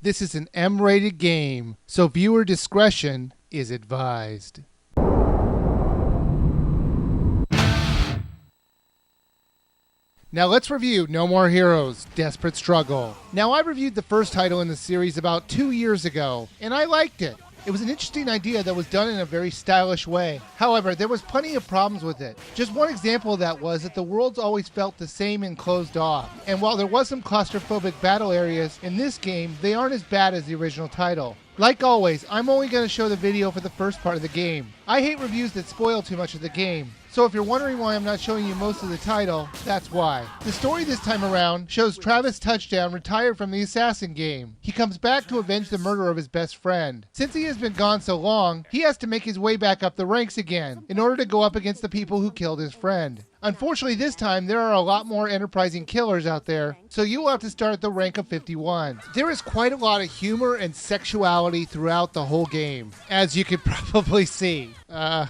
This is an M-rated game, so viewer discretion is advised. Now let's review No More Heroes, Desperate Struggle. Now I reviewed the first title in the series about 2 years ago, and I liked it. It was an interesting idea that was done in a very stylish way. However, there was plenty of problems with it. Just one example of that was that the worlds always felt the same and closed off. And while there was some claustrophobic battle areas in this game, they aren't as bad as the original title. Like always, I'm only going to show the video for the first part of the game. I hate reviews that spoil too much of the game. So if you're wondering why I'm not showing you most of the title, that's why. The story this time around shows Travis Touchdown retired from the Assassin game. He comes back to avenge the murder of his best friend. Since he has been gone so long, he has to make his way back up the ranks again in order to go up against the people who killed his friend. Unfortunately, this time there are a lot more enterprising killers out there, so you'll have to start at the rank of 51. There is quite a lot of humor and sexuality throughout the whole game, as you could probably see. Hot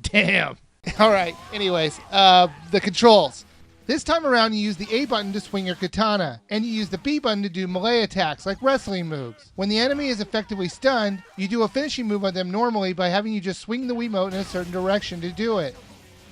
damn. Alright, anyways, the controls. This time around you use the A button to swing your katana, and you use the B button to do melee attacks like wrestling moves. When the enemy is effectively stunned, you do a finishing move on them normally by having you just swing the Wiimote in a certain direction to do it.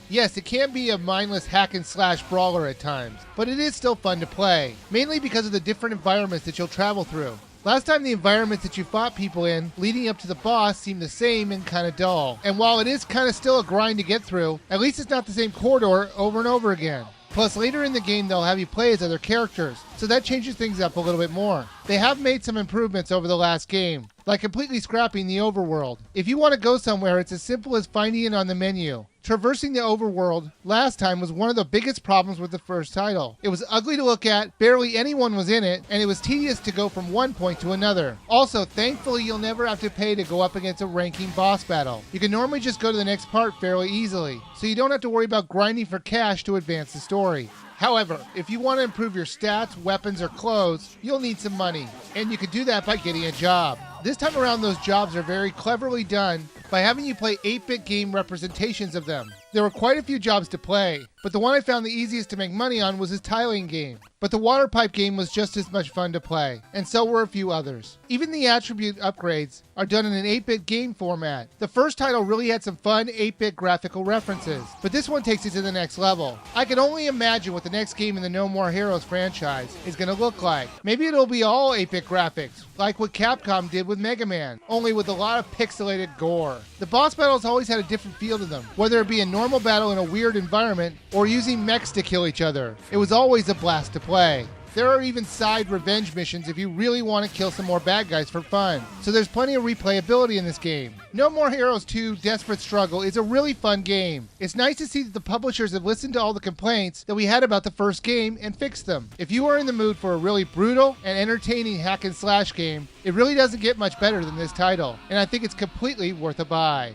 Yes, it can be a mindless hack and slash brawler at times, but it is still fun to play, mainly because of the different environments that you'll travel through. Last time the environments that you fought people in leading up to the boss seemed the same and kind of dull. And while it is kind of still a grind to get through, at least it's not the same corridor over and over again. Plus later in the game they'll have you play as other characters, so that changes things up a little bit more. They have made some improvements over the last game, like completely scrapping the overworld. If you want to go somewhere, it's as simple as finding it on the menu. Traversing the overworld last time was one of the biggest problems with the first title. It was ugly to look at, barely anyone was in it, and it was tedious to go from one point to another. Also, thankfully you'll never have to pay to go up against a ranking boss battle. You can normally just go to the next part fairly easily, so you don't have to worry about grinding for cash to advance the story. However, if you want to improve your stats, weapons, or clothes, you'll need some money, and you can do that by getting a job. This time around those jobs are very cleverly done by having you play 8-bit game representations of them. There were quite a few jobs to play, but the one I found the easiest to make money on was his tiling game. But the water pipe game was just as much fun to play, and so were a few others. Even the attribute upgrades are done in an 8-bit game format. The first title really had some fun 8-bit graphical references, but this one takes it to the next level. I can only imagine what the next game in the No More Heroes franchise is going to look like. Maybe it'll be all 8-bit graphics, like what Capcom did with Mega Man, only with a lot of pixelated gore. The boss battles always had a different feel to them, whether it be a normal battle in a weird environment or using mechs to kill each other. It was always a blast to play. There are even side revenge missions if you really want to kill some more bad guys for fun, so there's plenty of replayability in this game. No More Heroes 2 Desperate Struggle is a really fun game. It's nice to see that the publishers have listened to all the complaints that we had about the first game and fixed them. If you are in the mood for a really brutal and entertaining hack and slash game, it really doesn't get much better than this title, and I think it's completely worth a buy.